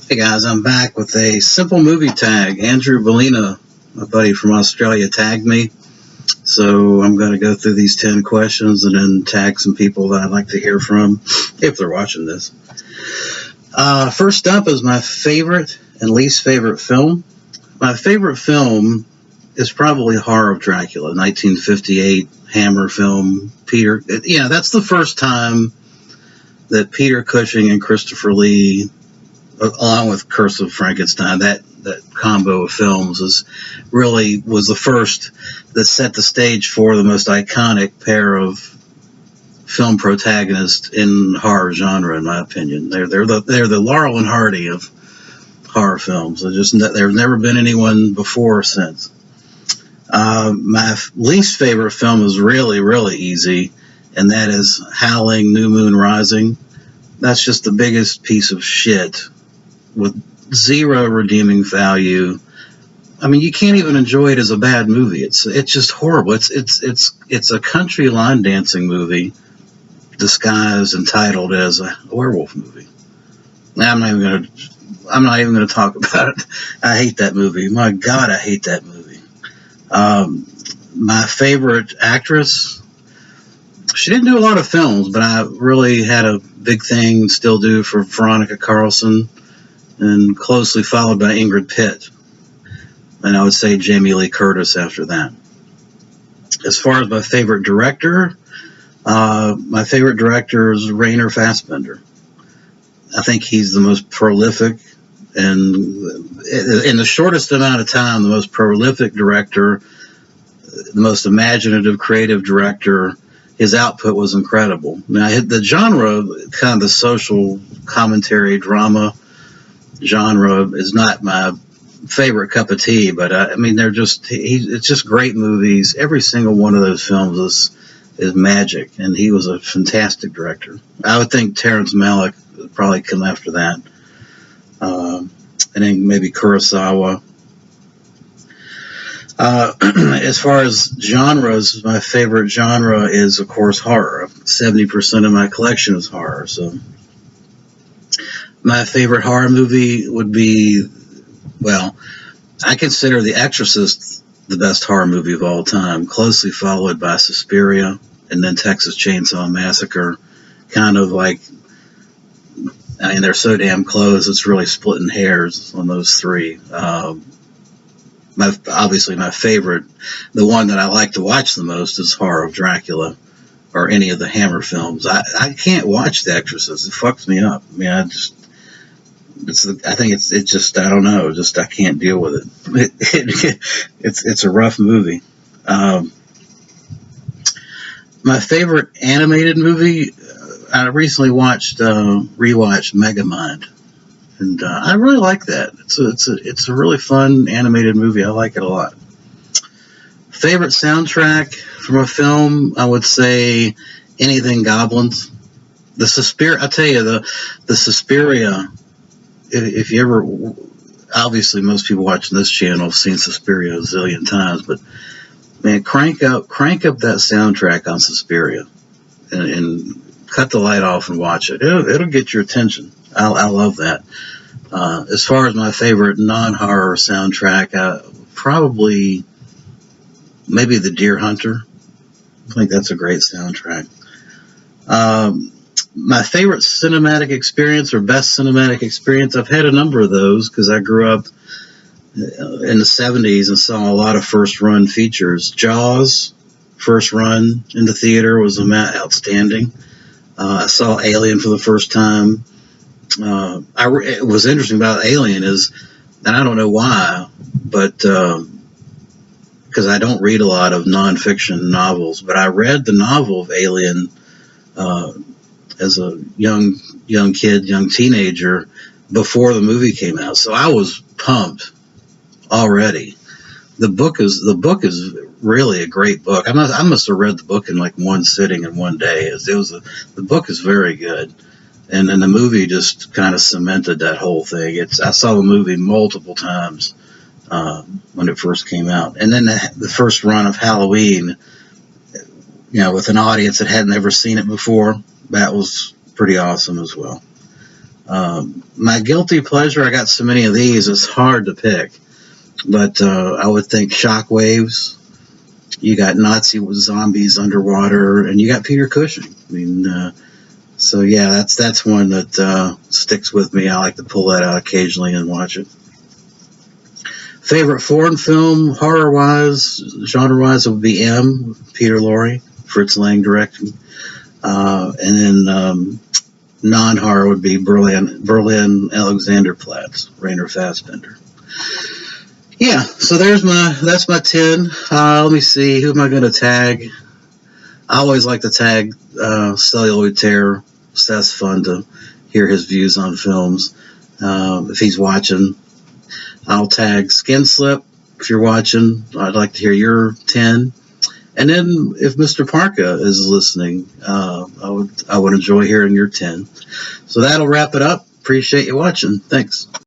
Hey guys, I'm back with a simple movie tag. Andrew Ballina, my buddy from Australia, tagged me. So I'm going to go through these 10 questions and then tag some people that I'd like to hear from if they're watching this. First up is my favorite and least favorite film. My favorite film is probably Horror of Dracula, 1958 Hammer film. That's the first time that Peter Cushing and Christopher Lee, along with Curse of Frankenstein, that combo of films was the first that set the stage for the most iconic pair of film protagonists in horror genre, in my opinion. They're the Laurel and Hardy of horror films. There's never been anyone before or since. My least favorite film is really, really easy, and that is Howling New Moon Rising. That's just the biggest piece of shit with zero redeeming value. I mean, you can't even enjoy it as a bad movie. It's just horrible. It's a country line dancing movie disguised and titled as a werewolf movie. Now, I'm not even gonna talk about it. I hate that movie. My God, I hate that movie. My favorite actress, she didn't do a lot of films, but I really had a big thing, still do, for Veronica Carlson, and closely followed by Ingrid Pitt. And I would say Jamie Lee Curtis after that. As far as my favorite director is Rainer Fassbinder. I think he's the most prolific, and in the shortest amount of time, the most prolific director, the most imaginative, creative director. His output was incredible. Now, the genre, kind of the social commentary drama genre, is not my favorite cup of tea, but it's just great movies. Every single one of those films is magic, and he was a fantastic director. I would think Terrence Malick would probably come after that, and then maybe Kurosawa. As far as genres, my favorite genre is, of course, horror. 70% of my collection is horror. So my favorite horror movie would be, I consider The Exorcist the best horror movie of all time, closely followed by Suspiria and then Texas Chainsaw Massacre. Kind of like, they're so damn close, it's really splitting hairs on those three. Obviously, my favorite, the one that I like to watch the most, is Horror of Dracula, or any of the Hammer films. I can't watch The Exorcist. It fucks me up. I mean, I don't know. I can't deal with it. It's a rough movie. My favorite animated movie, I recently rewatched Megamind. And I really like that. It's a really fun animated movie. I like it a lot. Favorite soundtrack from a film, I would say anything Goblins. The Suspiria, I'll tell you, the Suspiria, if you ever, obviously most people watching this channel have seen Suspiria a zillion times, but man, crank up that soundtrack on Suspiria and cut the light off and watch it. It'll get your attention. I love that. As far as my favorite non-horror soundtrack, probably maybe The Deer Hunter. I think that's a great soundtrack. My favorite cinematic experience or best cinematic experience, I've had a number of those because I grew up in the 70s and saw a lot of first-run features. Jaws, first run in the theater, was outstanding. I saw Alien for the first time. It was interesting about Alien is, and I don't know why, but because I don't read a lot of nonfiction novels, but I read the novel of Alien as a young teenager before the movie came out, so I was pumped already. The book is really a great book. I must have read the book in like one sitting in one day. The book is very good. And then the movie just kind of cemented that whole thing. I saw the movie multiple times when it first came out. And then the first run of Halloween, with an audience that hadn't ever seen it before, that was pretty awesome as well. My guilty pleasure, I got so many of these, it's hard to pick. But I would think Shockwaves. You got Nazi zombies underwater, and you got Peter Cushing. I mean, so yeah, that's one that sticks with me. I like to pull that out occasionally and watch it. Favorite foreign film, horror-wise, genre-wise, would be M, Peter Lorre, Fritz Lang directing. And then non-horror would be Berlin Alexanderplatz, Rainer Fassbinder. Yeah, so that's my 10. Let me see, who am I going to tag? I always like to tag Celluloid Terror. So that's fun to hear his views on films. If he's watching, I'll tag Skinslip. If you're watching, I'd like to hear your 10. And then if Mr. Parka is listening, I would enjoy hearing your 10. So that'll wrap it up. Appreciate you watching. Thanks.